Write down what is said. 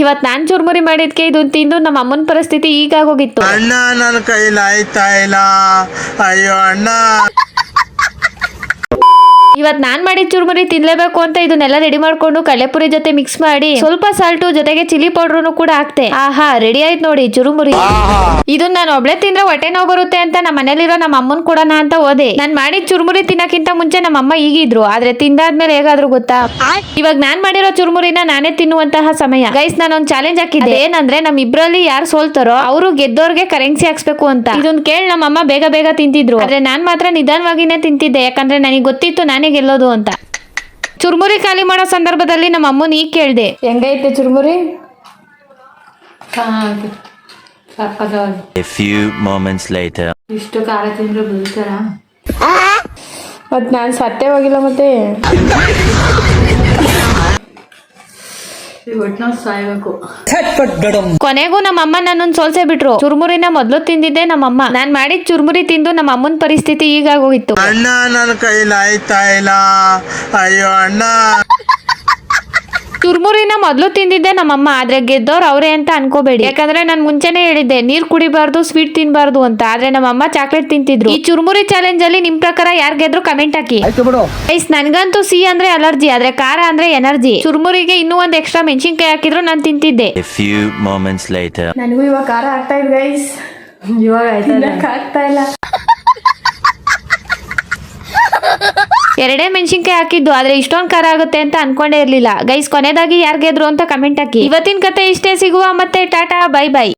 ಇವತ್ ನಾನ್ ಚುರ್ಮುರಿ ಮಾಡಿದ್ಕೆ ಇದು ತಿಂದು ನಮ್ಮ ಅಮ್ಮನ ಪರಿಸ್ಥಿತಿ ಈಗಾಗೋಗಿತ್ತು. ಅಣ್ಣ ನನ್ನ ಕೈಲಿ ಆಯ್ತಾ ಇಲ್ಲ, ಅಯ್ಯೋ ಅಣ್ಣ. ಇವತ್ ನಾನ್ ಮಾಡಿದ ಚುರ್ಮುರಿ ತಿನ್ಲೇಬೇಕು ಅಂತ ಇದನ್ನೆಲ್ಲ ರೆಡಿ ಮಾಡ್ಕೊಂಡು ಕಡಲೆಪುರಿ ಜೊತೆ ಮಿಕ್ಸ್ ಮಾಡಿ ಸ್ವಲ್ಪ ಸಾಲ್ಟು ಜೊತೆಗೆ ಚಿಲ್ಲಿ ಪೌಡರ್ ಕೂಡ ಹಾಕ್ತೆ. ಆಹಾ, ರೆಡಿ ಆಯ್ತು ನೋಡಿ ಚುರುಮುರಿ. ಇದನ್ನ ನಾನು ಒಬ್ಳೆ ತಿಂದ್ರೆ ಹೊಟ್ಟೆ ನೋವು ಬರುತ್ತೆ ಅಂತ ನಮ್ಮ ಮನೇಲಿರೋ ನಮ್ಮ ಅಮ್ಮನ್ ಕೊಡೋಣ ಅಂತ ಹೋದೆ. ನಾನ್ ಮಾಡಿದ ಚುರುಮುರಿ ತಿನ್ನಕ್ಕಿಂತ ಮುಂಚೆ ನಮ್ಮ ಅಮ್ಮ ಈಗಿದ್ರು, ಆದ್ರೆ ತಿಂದಾದ್ಮೇಲೆ ಹೇಗಾದ್ರು ಗೊತ್ತಾ, ಇವಾಗ ನಾನ್ ಮಾಡಿರೋ ಚುರುಮುರಿನ ನಾನೇ ತಿನ್ನುವಂತಹ ಸಮಯ. ಗೈಸ್, ನಾನೊಂದ್ ಚಾಲೆಂಜ್ ಹಾಕಿದ್ದೆ. ಏನಂದ್ರೆ ನಮ್ ಇಬ್ರಲ್ಲಿ ಯಾರು ಸೋಲ್ತಾರೋ ಅವರು ಗೆದ್ದೋರ್ಗೆ ಕರೆನ್ಸಿ ಹಾಕ್ಸ್ಬೇಕು ಅಂತ. ಇದನ್ ಕೇಳಿ ನಮ್ಮ ಅಮ್ಮ ಬೇಗ ಬೇಗ ತಿಂತಿದ್ರು, ಆದ್ರೆ ನಾನ್ ಮಾತ್ರ ನಿಧಾನವಾಗಿನೇ ತಿಂತಿದ್ದೆ. ಯಾಕಂದ್ರೆ ನನಗೆ ಗೊತ್ತಿತ್ತು ನಾನೇ ಗೆಲ್ಲೋದು ಅಂತ. ಚುರುಮುರಿ ಖಾಲಿ ಮಾಡೋ ಸಂದರ್ಭದಲ್ಲಿ ನಮ್ಮ ಅಮ್ಮನ ಈಗ ಕೇಳ್ದೆ, ಹೆಂಗೈತೆ ಚುರುಮುರಿ? A few moments later. ಇಷ್ಟು ಖಾರ ತಿಂದ್ರೆ ಬದುಕ್ತಾರ? ಮತ್ ನಾನ್ ಸತ್ತೇ ಹೋಗಿಲ್ಲ ಮತ್ತೆ. ಕೊನೆಗೂ ನಮ್ಮ ಅಮ್ಮ ನನ್ನನ್ನು ಸೋಲ್ಸೇ ಬಿಟ್ರು. ಚುರುಮುರಿನ ಮೊದ್ಲು ತಿಂದಿದ್ದೆ ನಮ್ಮಮ್ಮ. ನಾನ್ ಮಾಡಿದ ಚುರುಮುರಿ ತಿಂದು ನಮ್ಮ ಅಮ್ಮನ ಪರಿಸ್ಥಿತಿ ಈಗಾಗೋಗಿತ್ತು. ಅಣ್ಣ ನನ್ನ ಕೈಲಿ ಆಯ್ತಾ ಇಲ್ಲ, ಅಯ್ಯೋ ಅಣ್ಣ. ಚುರುಮುರಿನ ಮೊದ್ಲು ತಿಂದಿದ್ದೆ ನಮ್ಮಮ್ಮ, ಆದ್ರೆ ಗೆದ್ದವ್ರು ಅವ್ರೆ ಅಂತ ಅನ್ಕೋಬೇಡಿ. ಯಾಕಂದ್ರೆ ನಾನ್ ಮುಂಚೆನೆ ಹೇಳಿದ್ದೆ ನೀರ್ ಕುಡಿಬಾರ್ದು, ಸ್ವೀಟ್ ತಿನ್ಬಾರ್ದು ಅಂತ. ಆದ್ರೆ ನಮ್ಮಮ್ಮ ಚಾಕ್ಲೇಟ್ ತಿಂತಿದ್ರು. ಈ ಚುರುಮುರಿ ಚಾಲೆಂಜ್ ಅಲ್ಲಿ ನಿಮ್ ಪ್ರಕಾರ ಯಾರ್ ಗೆದ್ರು ಕಮೆಂಟ್ ಹಾಕಿ. ಗೈಸ್, ನನ್ಗಂತೂ ಸಿಹಿ ಅಂದ್ರೆ ಅಲರ್ಜಿ, ಆದ್ರೆ ಖಾರ ಅಂದ್ರೆ ಎನರ್ಜಿ. ಚುರುಮುರಿಗೆ ಇನ್ನೂ ಒಂದ್ ಎಕ್ಸ್ಟ್ರಾ ಮೆಣಸಿನ್ಕಾಯಿ ಹಾಕಿದ್ರು ನಾನ್ ತಿಂತಿದ್ದೆ. A few moments later. ನನಗೂ ಇವಾಗ ಖಾರ ಆಗ್ತಾ ಇದೆ ಗೈಸ್. ಇವಾಗ ಆಗ್ತಾ ಇಲ್ಲ. ಎರಡೇ ಮೆಣಸಿನ್ಕಾಯಿ ಹಾಕಿದ್ದು, ಆದ್ರೆ ಇಷ್ಟೊಂದು ಖಾರ ಆಗುತ್ತೆ ಅಂತ ಅನ್ಕೊಂಡೇ ಇರ್ಲಿಲ್ಲ. ಗೈಸ್, ಕೊನೆದಾಗಿ ಯಾರ್ ಗೆದ್ರು ಅಂತ ಕಮೆಂಟ್ ಹಾಕಿ. ಇವತ್ತಿನ ಕತೆ ಇಷ್ಟೇ. ಸಿಗುವ ಮತ್ತೆ. Tata, bye bye.